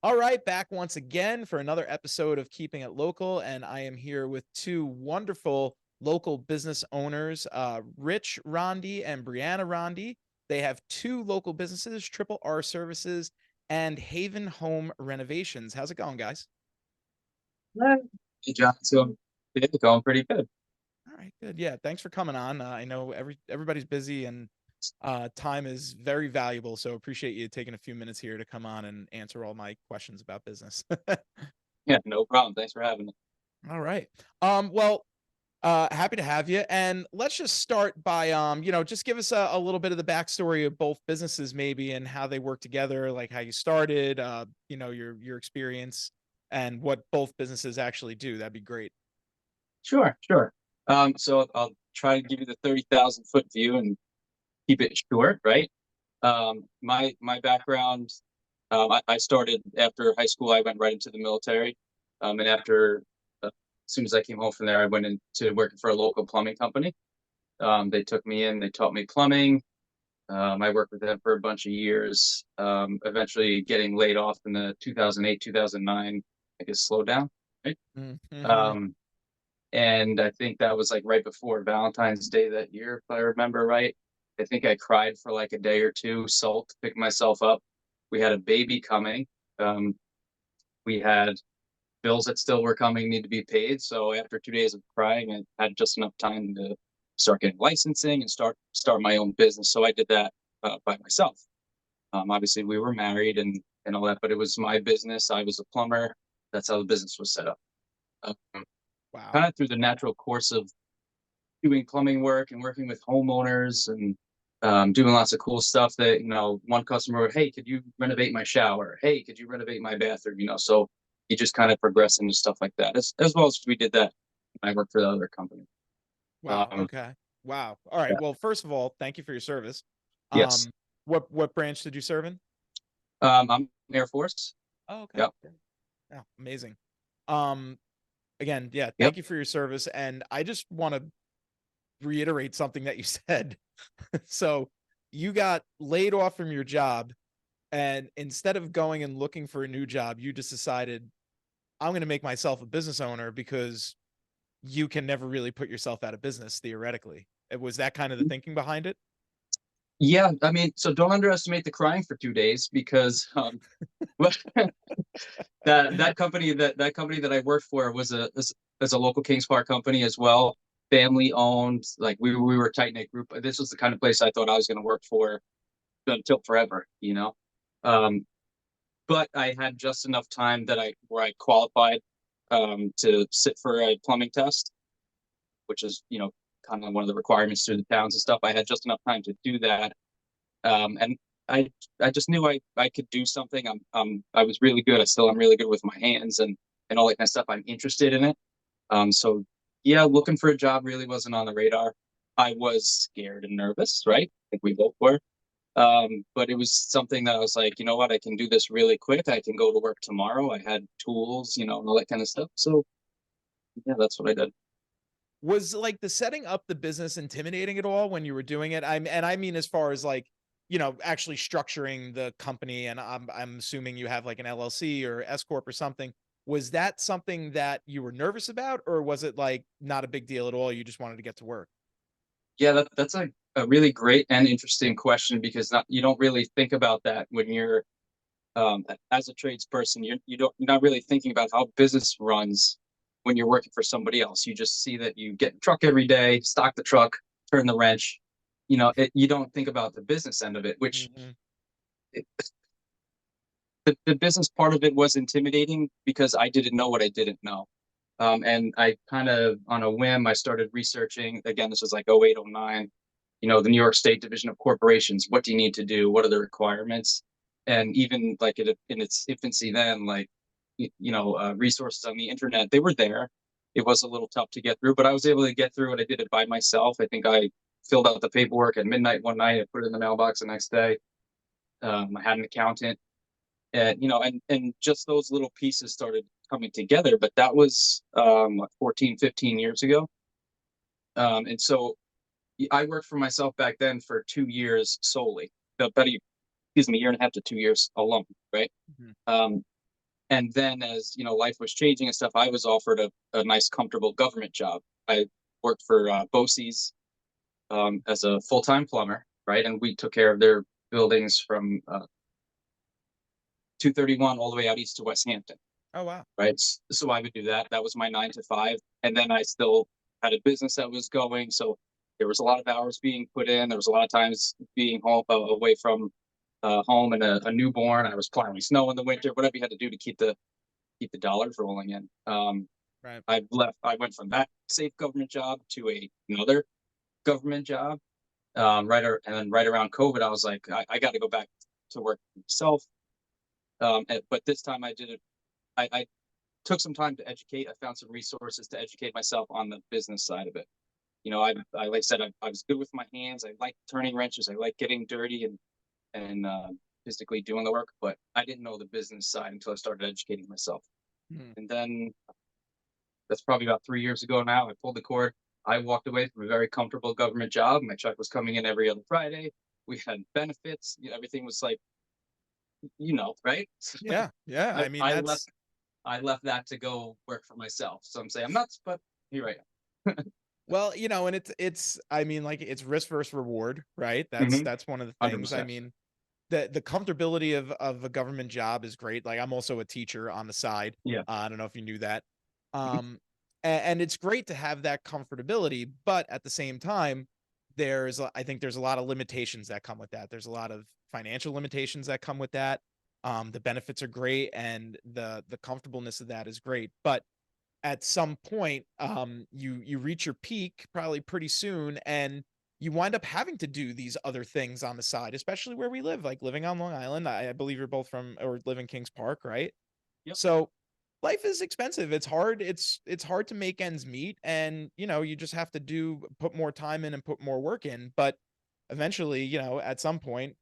All right, back once again for another episode of Keeping It Local, and I am here with two wonderful local business owners, Rich Ronde and Briana Ronde. They have two local businesses, Triple R Services and Haven Home Renovations. How's it going, guys? Right. Hey, John. So it's going pretty good. All right, good. Yeah, thanks for coming on. I know everybody's busy and time is very valuable, so appreciate you taking a few minutes here to come on and answer all my questions about business. Yeah, no problem. Thanks for having me. All right. Well, happy to have you. And let's just start by, just give us a little bit of the backstory of both businesses, maybe, and how they work together, like how you started, your experience, and what both businesses actually do. That'd be great. Sure, sure. So I'll try to give you the 30,000 foot view and keep it short, right? My background, I started after high school. I went right into the military, and as soon as I came home from there, I went into working for a local plumbing company. They took me in. They taught me plumbing. I worked with them for a bunch of years. Eventually getting laid off in the 2008, 2009, I guess, slowdown, right? Mm-hmm. Um, and I think that was like right before Valentine's Day that year, if I remember right. I think I cried for like a day or two, sulked, picked myself up. We had a baby coming. Um, we had bills that still were coming, need to be paid. So after 2 days of crying, I had just enough time to start getting licensing and start my own business. So I did that by myself. Obviously, we were married and all that, but it was my business. I was a plumber. That's how the business was set up. Um, Wow. Kind of through the natural course of doing plumbing work and working with homeowners and doing lots of cool stuff that, one customer would, hey, could you renovate my shower? Hey, could you renovate my bathroom? So you just kind of progress into stuff like that, as well as we did that when I worked for the other company. Wow. Um, Okay. Wow. All right. yeah. Well, first of all, thank you for your service. Yes. What branch did you serve in? I'm Air Force. Oh, okay. Yep. Yeah, amazing. Um, Again, yeah, Yep. thank you for your service. And I just want to reiterate something that you said. So you got laid off from your job, and instead of going and looking for a new job, you just decided, I'm going to make myself a business owner because you can never really put yourself out of business theoretically. Was that kind of the thinking behind it? Yeah. I mean, so don't underestimate the crying for 2 days because that company that I worked for was a local Kings Park company as well, family owned. Like we were a tight knit group. This was the kind of place I thought I was going to work for until forever. Um, but I had just enough time that I where I qualified to sit for a plumbing test, which is kind of one of the requirements through the towns and stuff. I had just enough time to do that, and I just knew I could do something. I was really good. I'm really good with my hands and all that kind of stuff. I'm interested in it. So yeah, looking for a job really wasn't on the radar. I was scared and nervous, right? I think we both were. But it was something that I was like, you know what, I can do this really quick. I can go to work tomorrow. I had tools, and all that kind of stuff. So yeah, that's what I did. Was like the setting up the business intimidating at all when you were doing it? I mean as far as like, actually structuring the company, and I'm assuming you have like an LLC or S corp or something. Was that something that you were nervous about, or was it like not a big deal at all? You just wanted to get to work? Yeah, that's a really great and interesting question because you don't really think about that when you're as a tradesperson. You're not really thinking about how business runs when you're working for somebody else. You just see that you get in the truck every day, stock the truck, turn the wrench. You don't think about the business end of it, which Mhm. it, the business part of it was intimidating because I didn't know what I didn't know. And I kind of, on a whim, I started researching. Again, this was like 08, 09, the New York State Division of Corporations. What do you need to do? What are the requirements? And even like in its infancy then, like, resources on the internet, they were there. It was a little tough to get through, but I was able to get through it. I did it by myself. I think I filled out the paperwork at midnight one night. I put it in the mailbox the next day. I had an accountant and just those little pieces started coming together. But that was 14, 15 years ago. And so I worked for myself back then for 2 years solely. About a, excuse me, year and a half to 2 years alone, right? Mhm. Um, And then as, life was changing and stuff, I was offered a nice, comfortable government job. I worked for BOCES as a full-time plumber, right? And we took care of their buildings from 231 all the way out east to West Hampton, Oh, wow. right? So I would do that. That was my 9 to 5. And then I still had a business that was going. So there was a lot of hours being put in. There was a lot of times being home away from home and a newborn. I was plowing snow in the winter, whatever you had to do to keep the dollars rolling in. Right. I went from that safe government job to another government job. And then right around COVID, I was like, I got to go back to work for myself. But this time I did it. I took some time to educate. I found some resources to educate myself on the business side of it. I like I said, I was good with my hands. I like turning wrenches. I like getting dirty and physically doing the work. But I didn't know the business side until I started educating myself. Mhm. And then that's probably about 3 years ago now. I pulled the cord. I walked away from a very comfortable government job. My check was coming in every other Friday. We had benefits. Everything was like, right? Yeah. Yeah. I, I mean, I left that's, I left that to go work for myself. So I'm saying I'm nuts, but here I am. well, and I mean, like, it's risk versus reward, right? Hmm. That's one of the things. I 100%. mean, the comfortability of a government job is great. Like, I'm also a teacher on the side. Yeah. I don't know if you knew that. Mhm. And it's great to have that comfortability, but at the same time, I think there's a lot of limitations that come with that. There's a lot of financial limitations that come with that. The benefits are great, and the comfortableness of that is great, but at some point, you reach your peak probably pretty soon, and you wind up having to do these other things on the side, especially where we live, like living on Long Island. I believe you're both from or live in Kings Park, right? Yep. So life is expensive. It's hard. It's hard to make ends meet, and you just have to put more time in and put more work in. But eventually, at some point,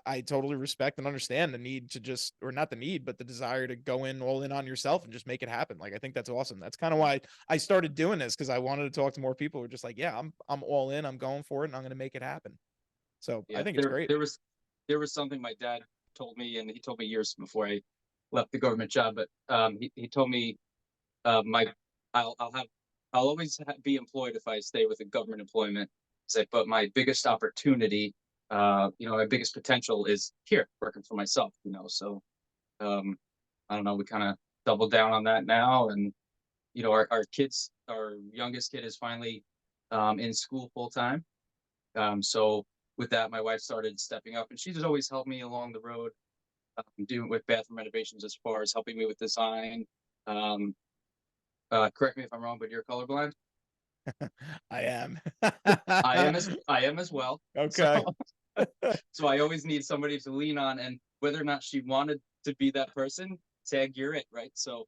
I totally respect and understand the need to just, or not the need, but the desire to go in all in on yourself and just make it happen. Like, I think that's awesome. That's kind of why I started doing this, because I wanted to talk to more people who are just like, yeah, I'm all in. I'm going for it, and I'm going to make it happen. So I Yeah. think it's There great. there was there was something my dad told me, and he told me years before I left the government job. But he told me my I'll have I'll always be employed if I stay with a government employment. He's like, but my biggest opportunity, my biggest potential is here working for myself. So um, I don't know. We kind of doubled down on that now, and our youngest kid is finally in school full time. So with that, my wife started stepping up, and she's always helped me along the road, doing with bathroom renovations as far as helping me with design. Um, Correct me if I'm wrong, but you're colorblind. I am. I am as well. So Okay. so I always need somebody to lean on, and whether or not she wanted to be that person, tag you're it, right? So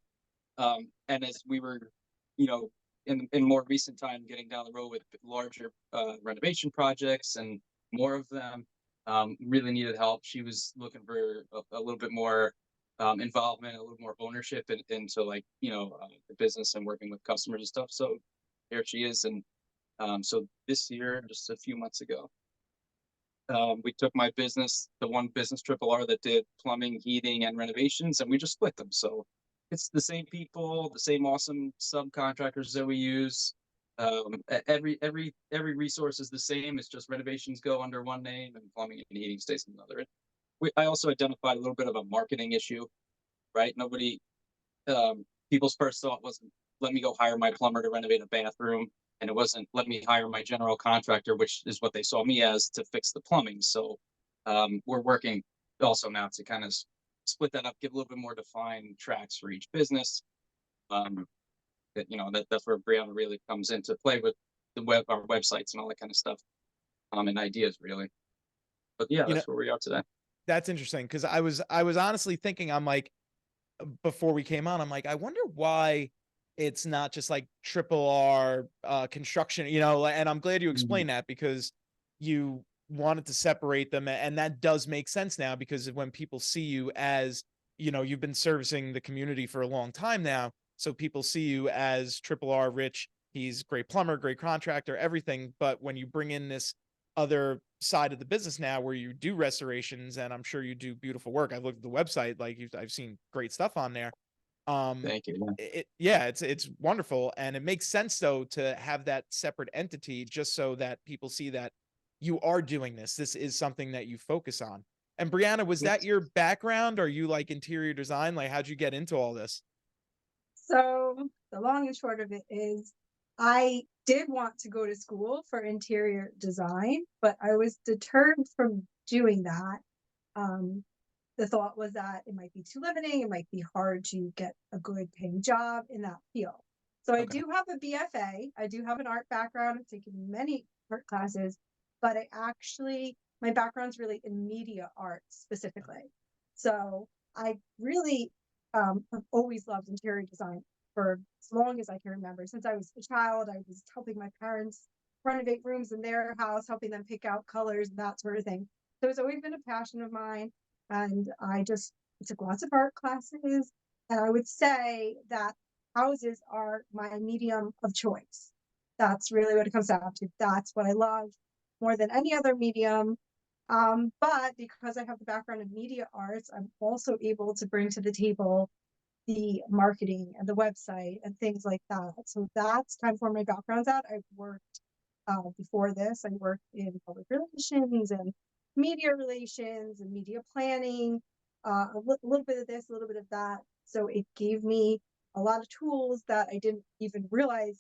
and as we were, you know, in more recent time, getting down the road with larger renovation projects and more of them, really needed help. She was looking for a little bit more involvement, a little more ownership into like the business and working with customers and stuff. So here she is, and so this year, just a few months ago, we took my business, the one business Triple R that did plumbing, heating, and renovations, and we just split them. So it's the same people, the same awesome subcontractors that we use. Every resource is the same. It's just renovations go under one name and plumbing and heating stays in another. I also identified a little bit of a marketing issue, right? People's first thought wasn't, let me go hire my plumber to renovate a bathroom. And it wasn't, let me hire my general contractor, which is what they saw me as, to fix the plumbing. So we're working also now to kind of split that up, give a little bit more defined tracks for each business. That's where Brianna really comes into play with our websites and all that kind of stuff, and ideas really. But yeah, You know, that's where we are today. that's interesting, because I was honestly thinking, I'm like, before we came on, I'm like, I wonder why it's not just like triple R construction, and I'm glad you Mhm. explained that, because you wanted to separate them. And that does make sense now, because when people see you as, you've been servicing the community for a long time now. So people see you as triple R Rich. He's great plumber, great contractor, everything. But when you bring in this other side of the business now, where you do restorations, and I'm sure you do beautiful work. I've looked at the website, like I've seen great stuff on there. Thank you. Yeah, it's wonderful, and it makes sense though to have that separate entity just so that people see that you are doing this. This is something that you focus on. And Brianna, was Yeah. that your background? Are you like interior design? Like, how'd you get into all this? So the long and short of it is I did want to go to school for interior design, but I was deterred from doing that. Um, the thought was that it might be too limiting, it might be hard to get a good paying job in that field. So I Okay. do have a BFA, I do have an art background, I've taken many art classes, but my background's really in media arts specifically. So I really have always loved interior design for as long as I can remember. Since I was a child, I was helping my parents renovate rooms in their house, helping them pick out colors and that sort of thing. So it's always been a passion of mine. And I took lots of art classes. And I would say that houses are my medium of choice. That's really what it comes down to. That's what I love more than any other medium. But because I have the background in media arts, I'm also able to bring to the table the marketing and the website and things like that. So that's kind of where my background's at. I've worked before this, I worked in public relations and media relations and media planning, little bit of this, a little bit of that. So it gave me a lot of tools that I didn't even realize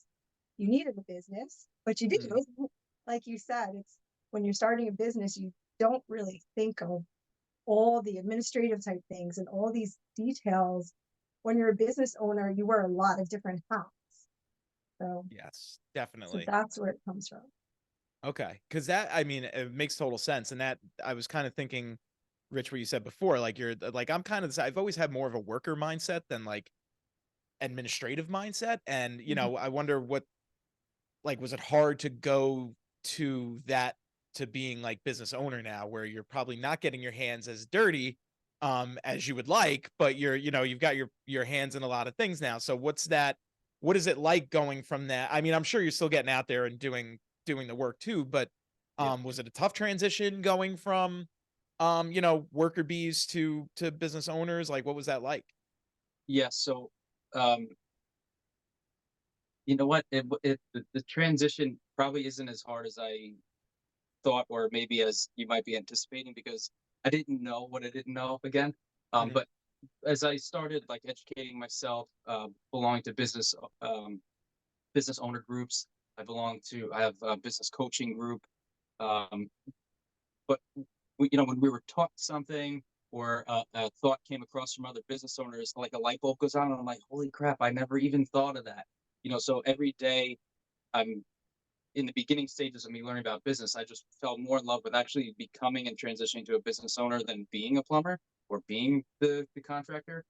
you need in a business, but you do. Mhm. Like you said, it's when you're starting a business, you don't really think of all the administrative type things and all these details. When you're a business owner, you wear a lot of different hats. So, Yes, so definitely. that's where it comes from. Okay, because that, I mean, it makes total sense, and that I was kind of thinking, Rich, what you said before, like like I'm kind of I've always had more of a worker mindset than like administrative mindset, and Mhm. I wonder what, like, was it hard to go to that, to being like business owner now, where you're probably not getting your hands as dirty as you would like, but you've got your hands in a lot of things now. So what is it like going from that? I mean, I'm sure you're still getting out there and doing the work too, but Yeah. was it a tough transition going from worker bees to business owners? Like, what was that like? Yeah. So, um, you know what? The transition probably isn't as hard as I thought, or maybe as you might be anticipating, because I didn't know what I didn't know again. Mhm. But as I started like educating myself, belonging to business owner groups, I have a business coaching group. Um, but when we were taught something, or a thought came across from other business owners, like a light bulb goes on, and I'm like, holy crap, I never even thought of that. So every day I'm in the beginning stages of me learning about business. I just fell more in love with actually becoming and transitioning to a business owner than being a plumber or being the contractor.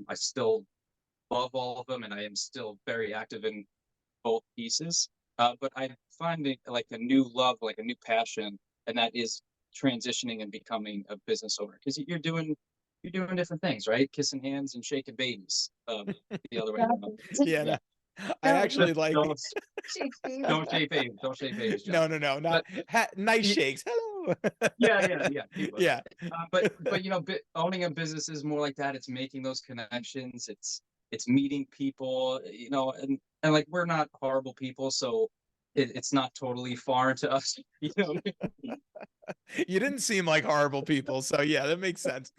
I still love all of them, and I am still very active in both pieces. But I find it like a new love, like a new passion, and that is transitioning and becoming a business owner, because you're doing different things, right? Kissing hands and shaking babies. The other way around. Exactly. Yeah, Yeah. no, I No, actually like don't shake baby. Don't shake babies. Don't shake babies, John. no, no, no, not But nice shakes. Hello. yeah, yeah, yeah. Keep up. Yeah. But owning a business is more like that. It's making those connections. It's meeting people. And like we're not horrible people, so it's not totally foreign to us. You didn't seem like horrible people, so yeah, that makes sense.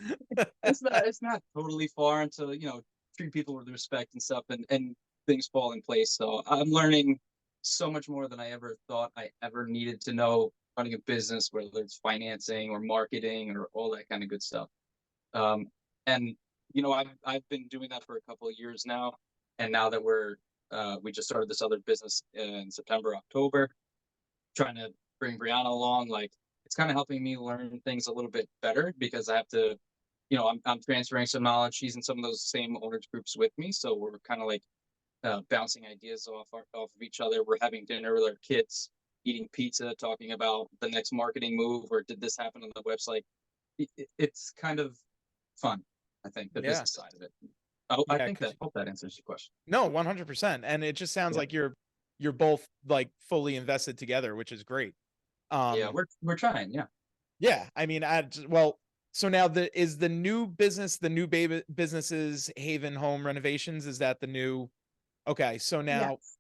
It's not totally foreign to treat people with respect and stuff, and things fall in place. So I'm learning so much more than I ever thought I ever needed to know running a business, whether it's financing or marketing or all that kind of good stuff. And I've been doing that for a couple of years now, and now that we just started this other business in September, October, trying to bring Brianna along. Like it's kind of helping me learn things a little bit better, because I have to, I'm transferring some knowledge. She's in some of those same owners groups with me, so we're kind of like bouncing ideas off of each other. We're having dinner with our kids, eating pizza, talking about the next marketing move, or did this happen on the website. It's kind of fun, I think, the Yeah. business side of it. I Yeah, think because hope that answers your question. no, 100%. And it just sounds Yeah, like you're both like fully invested together, which is great. yeah, Um, we're trying. Yeah, yeah, I mean, well, So now is the new business, the new baby businesses, Haven Home Renovations, is that the new? Okay. So now Yes.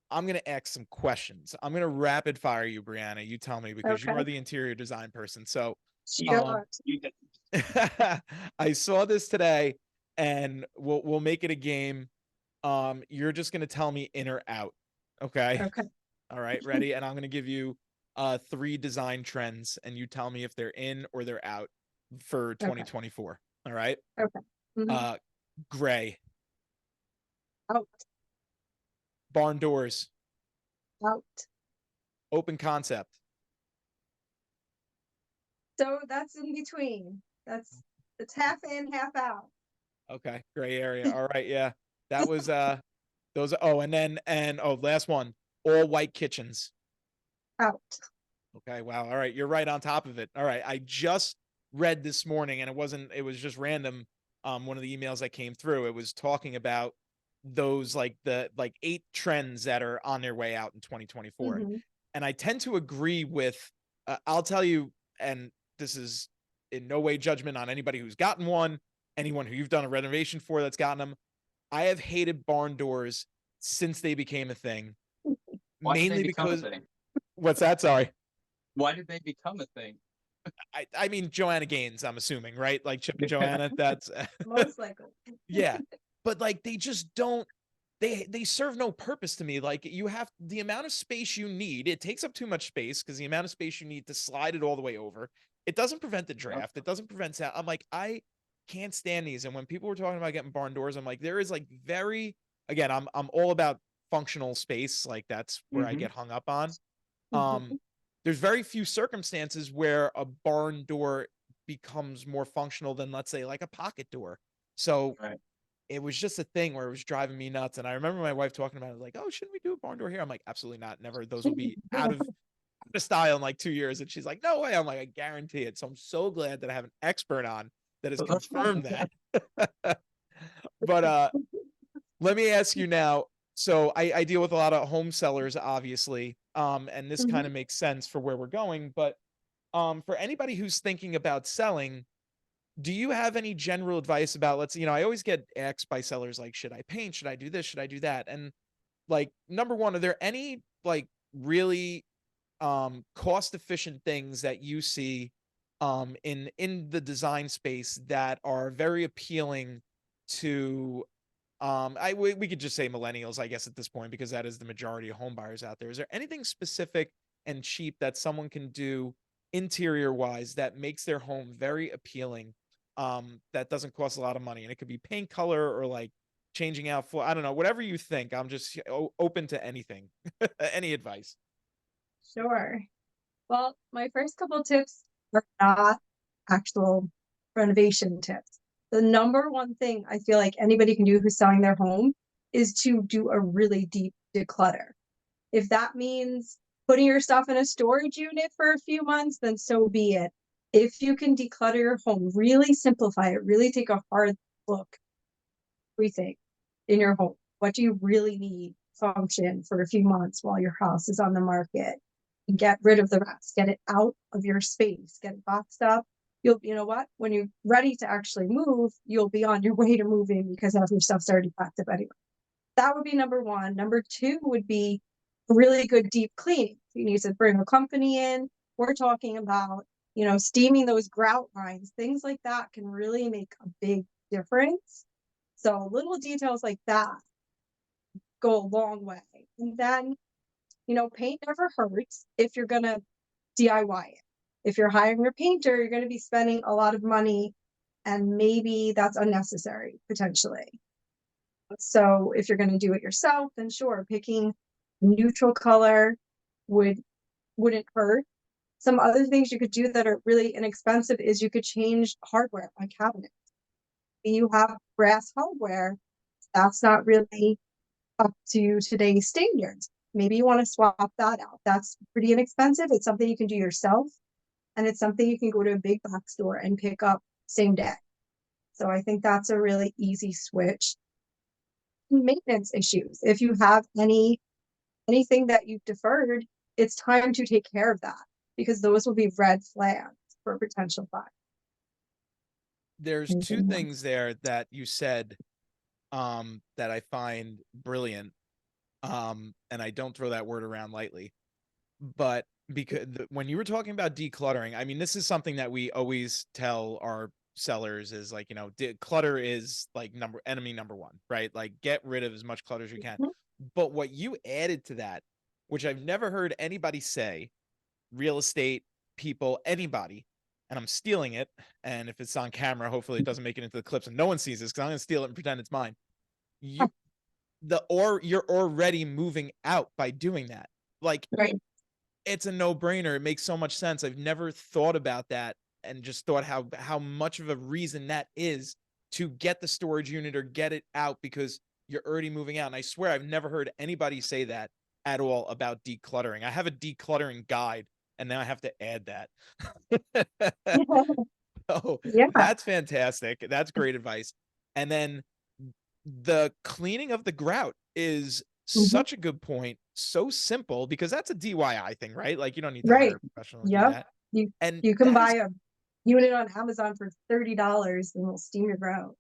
I'm going to ask some questions. I'm going to rapid fire you, Brianna. You tell me because you are Okay. the interior design person. So, um, Sure. I saw this today and we'll make it a game. You're just going to tell me in or out. Okay. Okay. All right. Ready? And I'm going to give you 3 design trends and you tell me if they're in or they're out for Okay. 2024. All right. Okay. Mhm. Uh, gray, Out. barn doors, Out. open concept. So that's in between. It's half in, half out. Okay. Gray area. All right. Yeah. That was, those. Oh, last one, all white kitchens. Out. Okay. Wow. All right. You're right on top of it. All right. I just read this morning and it was just random. One of the emails that came through, it was talking about those like the 8 trends that are on their way out in 2024. Hmm. And I tend to agree with, I'll tell you, and this is in no way judgment on anybody who's gotten one, anyone who you've done a renovation for that's gotten them. I have hated barn doors since they became a thing, Why did they mainly become a because thing? what's that? Sorry. Why did they become a thing? I mean Joanna Gaines, I'm assuming, right? Like Chip and Joanna, that's Most likely. yeah. But like they just don't they serve no purpose to me. Like you have the amount of space you need, it takes up too much space because the amount of space you need to slide it all the way over. It doesn't prevent the Yep. draft, it doesn't prevent sound. I'm like, I can't stand these. And when people were talking about getting barn doors, I'm like, there is like very again, I'm all about functional space, like that's where I Hmm. get hung up on. Um, Mhm. there's very few circumstances where a barn door becomes more functional than, let's say, like a pocket door. So Right. it was just a thing where it was driving me nuts. And I remember my wife talking about it, like, oh, shouldn't we do a barn door here? I'm like, absolutely not. Never. Those will be out of style in like 2 years. And she's like, no way. I'm like, I guarantee it. So I'm so glad that I have an expert on that has confirmed that. But let me ask you now. So I deal with a lot of home sellers, obviously. And this kind Mhm. of makes sense for where we're going. But for anybody who's thinking about selling, do you have any general advice about, I always get asked by sellers, like, should I paint? Should I do this? Should I do that? And like, number one, are there any like really cost efficient things that you see in the design space that are very appealing to we could just say millennials, I guess, at this point, because that is the majority of home buyers out there. Is there anything specific and cheap that someone can do interior wise that makes their home very appealing, that doesn't cost a lot of money? And it could be paint color or like changing out floor. I don't know, whatever you think. I'm just open to anything. Any advice? Sure. Well, my first couple tips are not actual renovation tips. The number one thing I feel like anybody can do who's selling their home is to do a really deep declutter. If that means putting your stuff in a storage unit for a few months, then so be it. If you can declutter your home, really simplify it, really take a hard look, everything in your home. What do you really need function for a few months while your house is on the market? And get rid of the rest, get it out of your space, get it boxed up. You know what? When you're ready to actually move, you'll be on your way to moving because half your stuff's already packed up anyway. That would be number one. Number two would be really good deep cleaning. You need to bring a company in. We're talking about, steaming those grout lines, things like that can really make a big difference. So little details like that go a long way. And then, paint never hurts if you're going to DIY it. If you're hiring a painter, you're going to be spending a lot of money and maybe that's unnecessary potentially. So if you're going to do it yourself, then sure, picking neutral color would wouldn't hurt. Some other things you could do that are really inexpensive is you could change hardware on cabinets. You have brass hardware that's not really up to today's standards. Maybe you want to swap that out. That's pretty inexpensive. It's something you can do yourself, and it's something you can go to a big box store and pick up same day. So I think that's a really easy switch. Maintenance issues. If you have anything that you've deferred, it's time to take care of that because those will be red flags for potential buyers. there's two things there that you said that I find brilliant. And I don't throw that word around lightly, but because when you were talking about decluttering, I mean, this is something that we always tell our sellers is like, clutter is like enemy number one, right? Like get rid of as much clutter as you can. But what you added to that, which I've never heard anybody say, real estate people, anybody, and I'm stealing it. And if it's on camera, hopefully it doesn't make it into the clips and no one sees this, because I'm going to steal it and pretend it's mine. You're already moving out by doing that. Like, Right. It's a no-brainer. It makes so much sense. I've never thought about that and just thought how much of a reason that is to get the storage unit or get it out because you're already moving out. And I swear I've never heard anybody say that at all about decluttering. I have a decluttering guide, and now I have to add that. Oh, Yeah. that's fantastic. That's great advice. And then the cleaning of the grout is such a good point. So simple, because that's a DIY thing, right? Like you don't need to hire Right. a professional to do Yep. that. You And you can that buy is, a unit on Amazon for $30 and it'll steam your grout.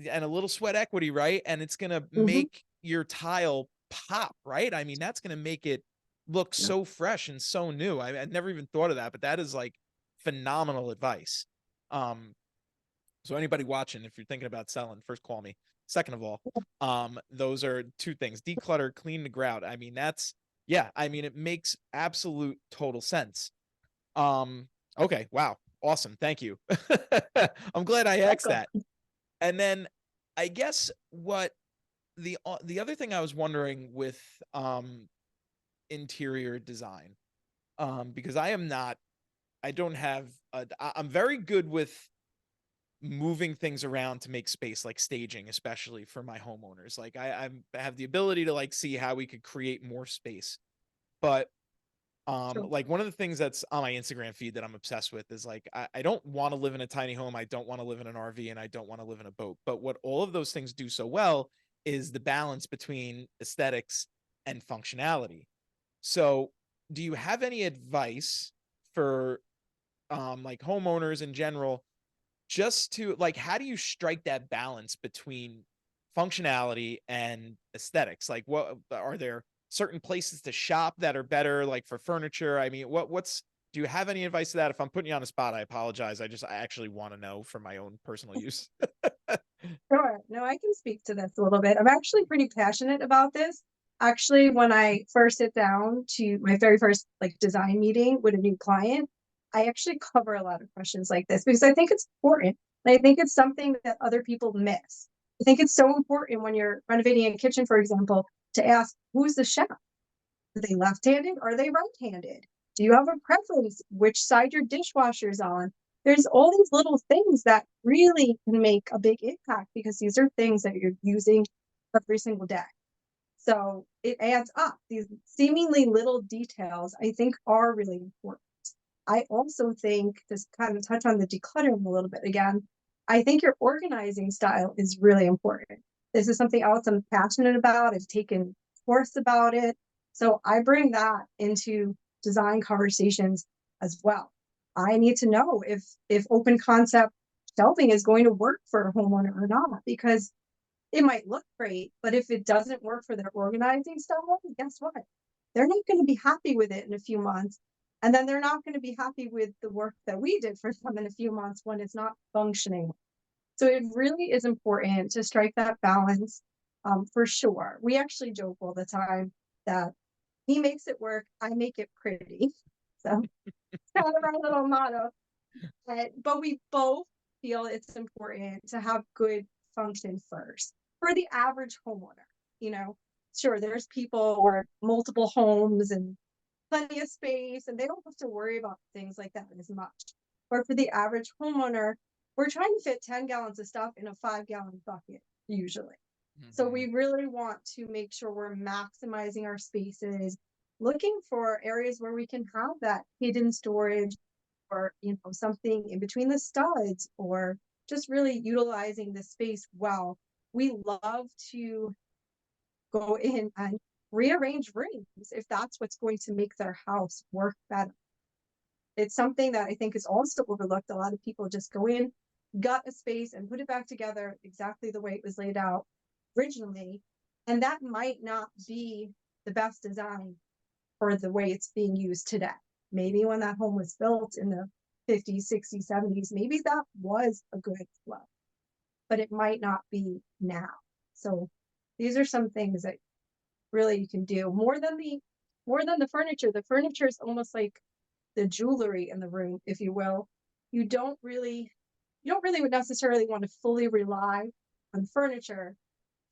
and a little sweat equity, right? And it's gonna make your tile pop, right? I mean, that's gonna make it look so fresh and so new. I'd never even thought of that, but that is like phenomenal advice. So anybody watching, if you're thinking about selling, first call me. Second of all, those are two things: declutter, clean the grout. I mean, it makes absolute total sense. Okay, wow, awesome, thank you. I'm glad I asked that. And then I guess what the other thing I was wondering with interior design, because I'm very good with moving things around to make space, like staging, especially for my homeowners. Like I have the ability to like see how we could create more space. But Sure. like one of the things that's on my Instagram feed that I'm obsessed with is like I don't want to live in a tiny home, I don't want to live in an RV, and I don't want to live in a boat. But what all of those things do so well is the balance between aesthetics and functionality. So do you have any advice for like homeowners in general, just to like, how do you strike that balance between functionality and aesthetics? Like, what are there certain places to shop that are better, like for furniture? I mean, do you have any advice to that? If I'm putting you on the spot, I apologize. I actually want to know for my own personal use. Sure. No, I can speak to this a little bit. I'm actually pretty passionate about this. Actually, when I first sit down to my very first like design meeting with a new client, I actually cover a lot of questions like this because I think it's important. And I think it's something that other people miss. I think it's so important when you're renovating a kitchen, for example, to ask who's the chef? Are they left-handed? Are they right-handed? Do you have a preference which side your dishwasher's on? There's all these little things that really can make a big impact because these are things that you're using every single day. So it adds up. These seemingly little details, I think, are really important. I also think, to kind of touch on the decluttering a little bit again, I think your organizing style is really important. This is something else I'm passionate about. I've taken a course about it. So I bring that into design conversations as well. I need to know if open concept shelving is going to work for a homeowner or not, because it might look great, but if it doesn't work for their organizing style, guess what? They're not going to be happy with it in a few months. And then they're not going to be happy with the work that we did for them in a few months when it's not functioning. So it really is important to strike that balance, for sure. We actually joke all the time that he makes it work, I make it pretty. So it's kind of our little motto. But we both feel it's important to have good function first for the average homeowner. You know, sure, there's people or multiple homes and plenty of space, and they don't have to worry about things like that as much. But for the average homeowner, we're trying to fit 10 gallons of stuff in a 5-gallon bucket, usually. So we really want to make sure we're maximizing our spaces, looking for areas where we can have that hidden storage or something in between the studs, or just really utilizing the space well. We love to go in and rearrange rooms if that's what's going to make their house work better. It's something that I think is also overlooked. A lot of people just go in, gut a space and put it back together exactly the way it was laid out originally. And that might not be the best design for the way it's being used today. Maybe when that home was built in the 50s, 60s, 70s, maybe that was a good flow, but it might not be now. So these are some things that really you can do more than the furniture. The furniture is almost like the jewelry in the room, if you will. You don't really would necessarily want to fully rely on furniture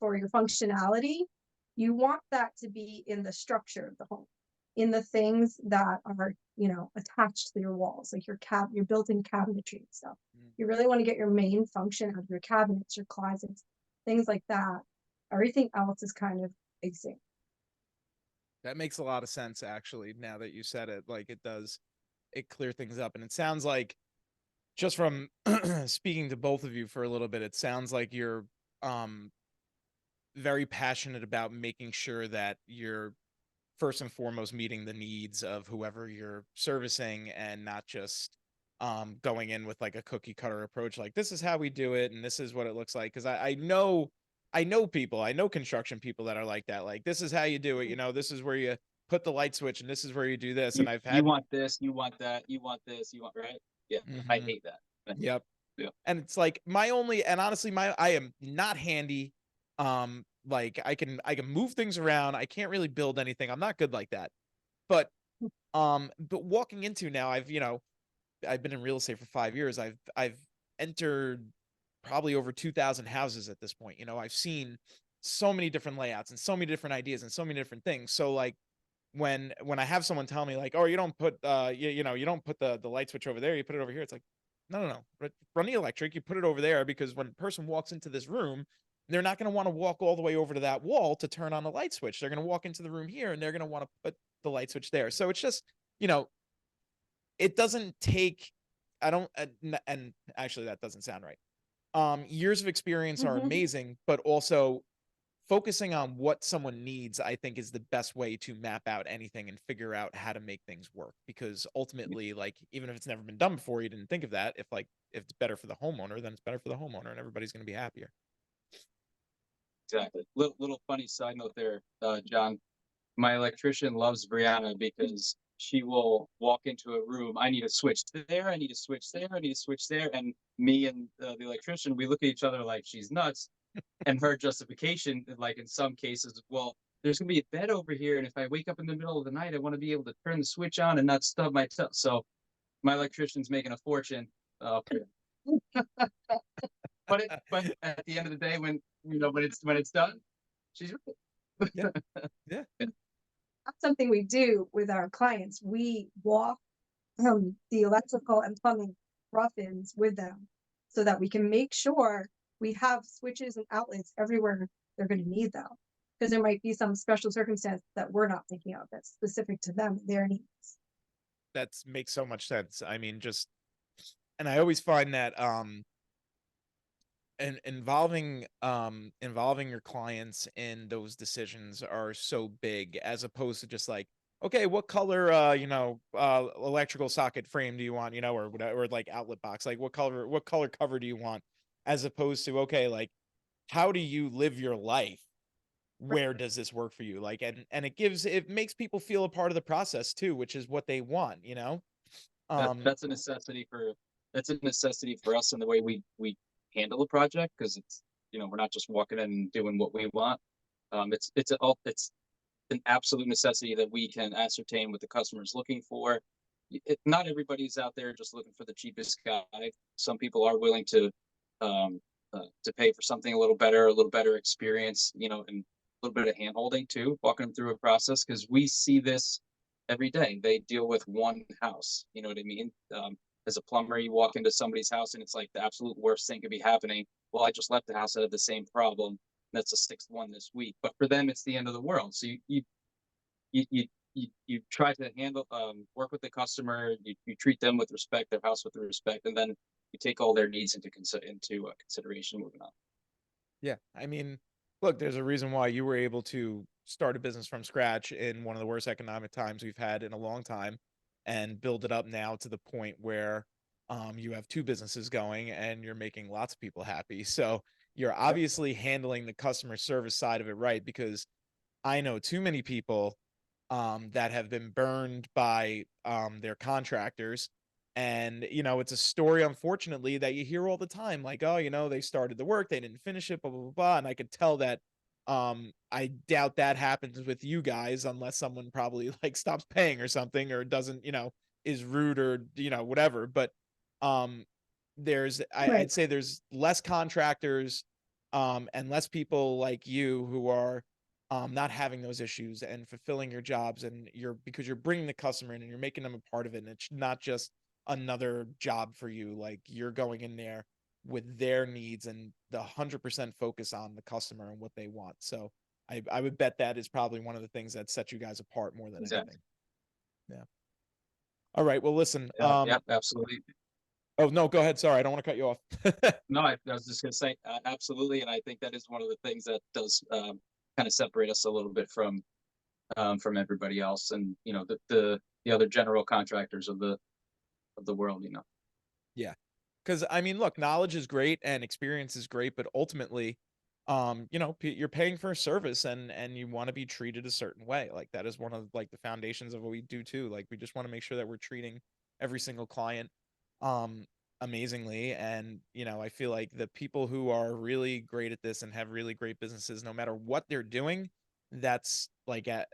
for your functionality. You want that to be in the structure of the home, in the things that are, attached to your walls, like your built-in cabinetry and stuff. You really want to get your main function out of your cabinets, your closets, things like that. Everything else is kind of basic. That makes a lot of sense, actually, now that you said it. Like, it does, it clear things up. And it sounds like, just from speaking to both of you for a little bit, it sounds like you're very passionate about making sure that you're first and foremost meeting the needs of whoever you're servicing, and not just going in with like a cookie cutter approach, like this is how we do it and this is what it looks like. Because I know people, I know construction people that are like that, like this is how you do it, this is where you put the light switch and this is where you do this. And I've had, you want this, you want that, you want this, you want, right? Yeah, I hate that. Yep. Yeah. And it's like honestly, I am not handy. Like I can move things around. I can't really build anything. I'm not good like that. But walking into now, I've been in real estate for 5 years. I've entered probably over 2,000 houses at this point. I've seen so many different layouts and so many different ideas and so many different things. So like when I have someone tell me like, oh, you don't put you don't put the light switch over there, you put it over here. It's like, no. Run the electric, you put it over there, because when a person walks into this room, they're not going to want to walk all the way over to that wall to turn on the light switch. They're going to walk into the room here and they're going to want to put the light switch there. So it's just, it doesn't take, I don't, and actually that doesn't sound right. Years of experience are amazing, but also focusing on what someone needs, I think, is the best way to map out anything and figure out how to make things work. Because ultimately, like, even if it's never been done before, you didn't think of that. If it's better for the homeowner, then it's better for the homeowner and everybody's going to be happier. Exactly. Little funny side note there, John. My electrician loves Brianna because she will walk into a room. I need a switch there. I need a switch there. I need a switch there. And me and the electrician, we look at each other like she's nuts. And her justification, like in some cases, well, there's gonna be a bed over here, and if I wake up in the middle of the night, I want to be able to turn the switch on and not stub my toe. So my electrician's making a fortune. But at the end of the day, when it's done, she's right. Yeah. That's something we do with our clients. We walk the electrical and plumbing rough-ins with them so that we can make sure we have switches and outlets everywhere they're going to need them. Because there might be some special circumstance that we're not thinking of that's specific to them, their needs. That makes so much sense. I mean, and I always find that and involving your clients in those decisions are so big, as opposed to just like, okay, what color electrical socket frame do you want, or whatever, or like outlet box, like what color cover do you want, as opposed to, okay, like, how do you live your life, where does this work for you, like, and it makes people feel a part of the process too, which is what they want. That's a necessity for us in the way we handle a project, because it's we're not just walking in and doing what we want. It's an absolute necessity that we can ascertain what the customer is looking for. Not everybody's out there just looking for the cheapest guy. Some people are willing to pay for something a little better experience, and a little bit of hand holding too, walking them through a process, because we see this every day. They deal with one house, you know what I mean? As a plumber, you walk into somebody's house and it's like the absolute worst thing could be happening. Well, I just left the house that had the same problem. That's the sixth one this week. But for them, it's the end of the world. So you try to handle, work with the customer. You treat them with respect, their house with respect, and then you take all their needs into consideration moving on. Yeah, I mean, look, there's a reason why you were able to start a business from scratch in one of the worst economic times we've had in a long time, and build it up now to the point where you have two businesses going and you're making lots of people happy. So you're obviously handling the customer service side of it right, because I know too many people that have been burned by their contractors. And, it's a story, unfortunately, that you hear all the time, like, oh, they started the work, they didn't finish it, blah, blah, blah, blah. And I could tell that I doubt that happens with you guys unless someone probably like stops paying or something, or doesn't, is rude, or, whatever. But um Right. I'd say there's less contractors and less people like you who are not having those issues and fulfilling your jobs, and because you're bringing the customer in and you're making them a part of it, and it's not just another job for you. Like, you're going in there with their needs and the 100% focus on the customer and what they want. So I would bet that is probably one of the things that sets you guys apart more than Exactly. anything. Yeah. All right. Well, listen. Yeah, yeah, absolutely. Oh no, go ahead. Sorry, I don't want to cut you off. No, I was just gonna say, absolutely, and I think that is one of the things that does kind of separate us a little bit from everybody else, and the other general contractors of the world. Yeah. Because I mean, look, knowledge is great and experience is great, but ultimately, you're paying for a service, and you want to be treated a certain way. Like, that is one of like the foundations of what we do too. Like, we just want to make sure that we're treating every single client um amazingly. And I feel like the people who are really great at this and have really great businesses, no matter what they're doing, that's like a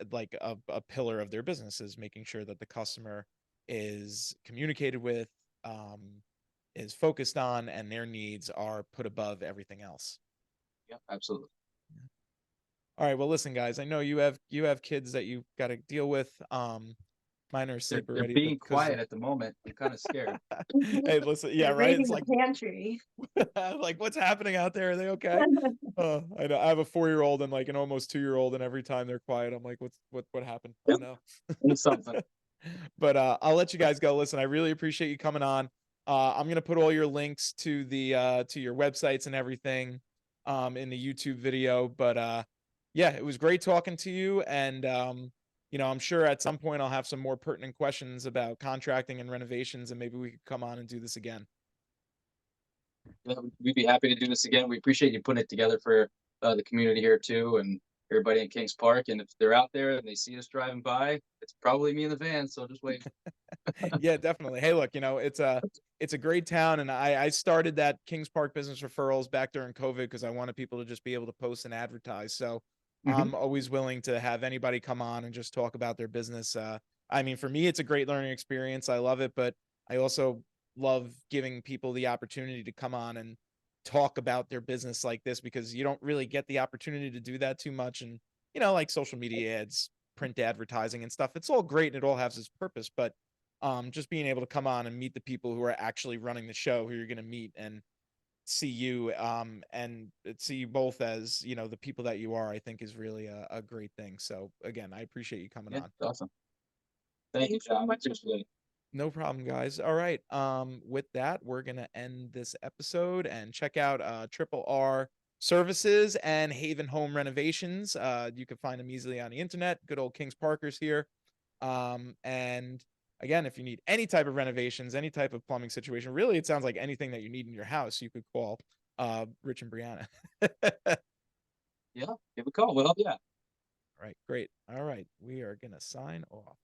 pillar of their business, is making sure that the customer is communicated with, um is focused on, and their needs are put above everything else. Yeah, absolutely. All right, well, listen, guys, I know you have kids that you got to deal with. Mine are They're asleep they're already, but being because quiet at the moment. I'm kind of scared. hey, listen, yeah, They're right. raiding It's the like pantry. like, what's happening out there? Are they okay? I know I have a 4-year-old and like an almost 2-year-old, and every time they're quiet, I'm like, what happened? Oh Yep, no. it's something. But I'll let you guys go. Listen, I really appreciate you coming on. I'm gonna put all your links to the to your websites and everything in the YouTube video. But yeah, it was great talking to you. And I'm sure at some point I'll have some more pertinent questions about contracting and renovations, and maybe we could come on and do this again. Yeah, we'd be happy to do this again. We appreciate you putting it together for the community here too, and everybody in Kings Park. And if they're out there and they see us driving by, it's probably me in the van. So just wait. Yeah, definitely. Hey, look, it's a great town, and I started that Kings Park Business Referrals back during COVID because I wanted people to just be able to post and advertise. So Hmm. I'm always willing to have anybody come on and just talk about their business. I mean, for me, it's a great learning experience. I love it, but I also love giving people the opportunity to come on and talk about their business like this, because you don't really get the opportunity to do that too much. And like social media ads, print advertising and stuff, it's all great and it all has its purpose, but just being able to come on and meet the people who are actually running the show, who you're going to meet and see you, and see you both as the people that you are, I think is really a great thing. So again, I appreciate you coming Yeah, on. awesome. Thank you, Thanks so John. much. Appreciate it. No problem, guys. All right, with that, we're gonna end this episode, and check out Triple R Services and Haven Home Renovations. You can find them easily on the internet. Good old Kings Parkers here. And again, if you need any type of renovations, any type of plumbing situation, really, it sounds like anything that you need in your house, you could call Rich and Briana. All Yeah, give a call. We'll help you out. right, great. All right, we are gonna sign off.